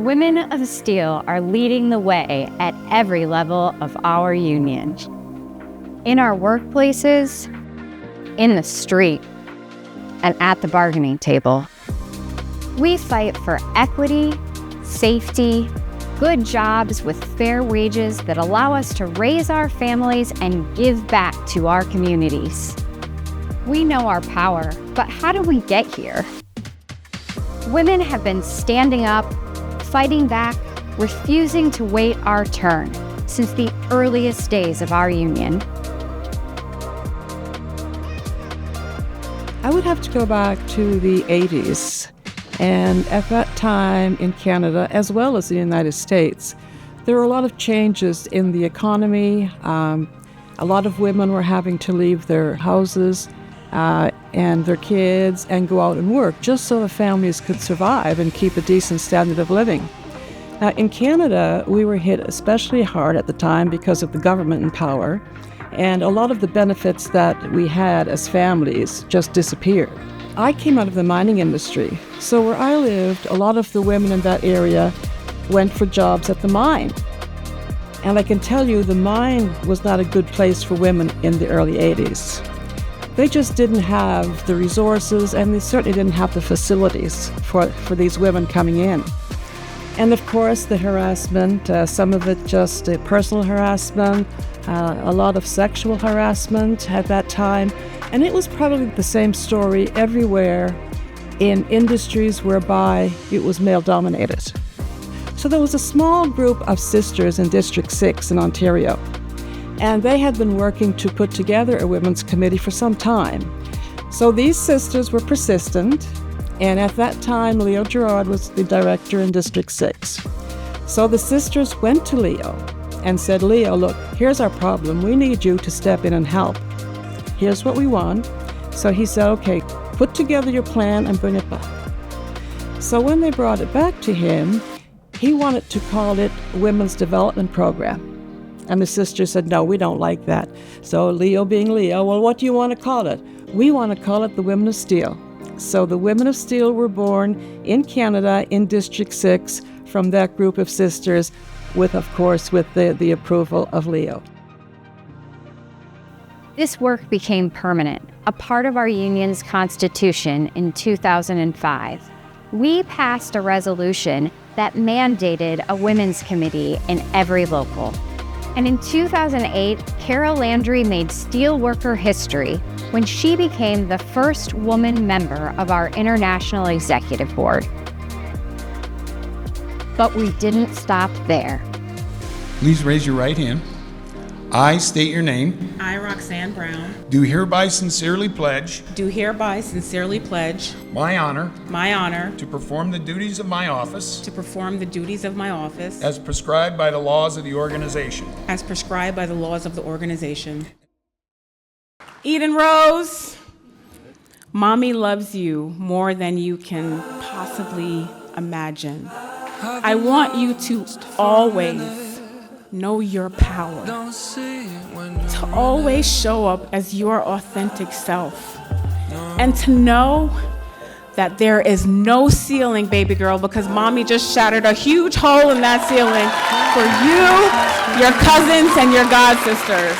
Women of Steel are leading the way at every level of our union. In our workplaces, in the street, and at the bargaining table. We fight for equity, safety, good jobs with fair wages that allow us to raise our families and give back to our communities. We know our power, but how did we get here? Women have been standing up, fighting back, refusing to wait our turn since the earliest days of our union. I would have to go back to the 80s. And at that time in Canada, as well as the United States, there were a lot of changes in the economy. A lot of women were having to leave their houses and their kids and go out and work just so the families could survive and keep a decent standard of living. Now, in Canada, we were hit especially hard at the time because of the government in power. And a lot of the benefits that we had as families just disappeared. I came out of the mining industry, so where I lived, a lot of the women in that area went for jobs at the mine. And I can tell you, the mine was not a good place for women in the early 80s. They just didn't have the resources, and they certainly didn't have the facilities for these women coming in. And of course, the harassment, some of it just personal harassment, a lot of sexual harassment at that time. And it was probably the same story everywhere in industries whereby it was male-dominated. So there was a small group of sisters in District 6 in Ontario, and they had been working to put together a women's committee for some time. So these sisters were persistent, and at that time, Leo Gerard was the director in District 6. So the sisters went to Leo and said, Leo, look, here's our problem. We need you to step in and help. Here's what we want. So he said, okay, put together your plan and bring it back. So when they brought it back to him, he wanted to call it Women's Development Program. And the sisters said, no, we don't like that. So Leo being Leo, well, what do you want to call it? We want to call it the Women of Steel. So the Women of Steel were born in Canada in District 6 from that group of sisters with, of course, with the approval of Leo. This work became permanent, a part of our union's constitution in 2005. We passed a resolution that mandated a women's committee in every local. And in 2008, Carol Landry made steelworker history when she became the first woman member of our International Executive Board. But we didn't stop there. Please raise your right hand. I state your name. I, Roxanne Brown, Do hereby sincerely pledge do hereby sincerely pledge my honor to perform the duties of my office perform the duties of my office as prescribed by the laws of the organization. as prescribed by the laws of the organization. Eden Rose, Mommy loves you more than you can possibly imagine. I want you to always know your power, to always show up as your authentic self, and to know that there is no ceiling, baby girl, because Mommy just shattered a huge hole in that ceiling for you, your cousins, and your god sisters.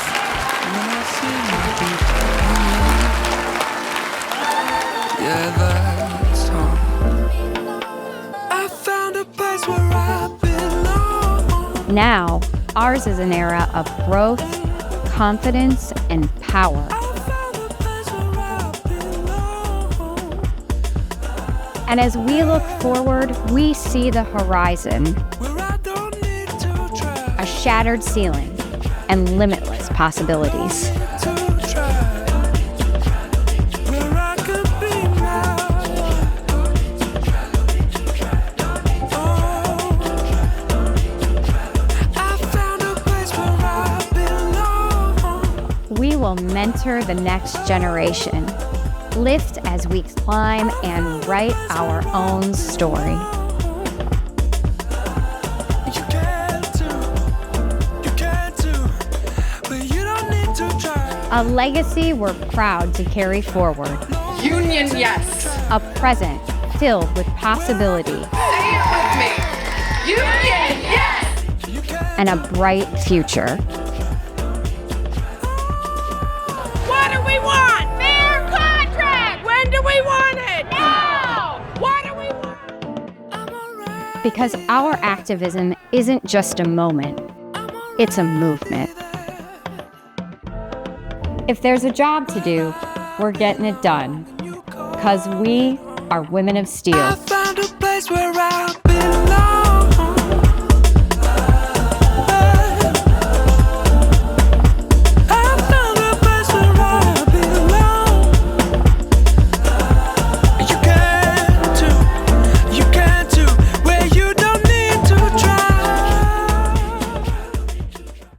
Now, ours is an era of growth, confidence, and power. And as we look forward, we see the horizon, a shattered ceiling, and limitless possibilities. We will mentor the next generation, lift as we climb, and write our own story. A legacy we're proud to carry forward. Union, yes. A present filled with possibility. Say it with me. Union, yes! and a bright future. What do we want? Fair contract! When do we want it? Now! What do we want? Because our activism isn't just a moment, it's a movement. If there's a job to do, we're getting it done. Because we are women of steel. I found a place where I'll be.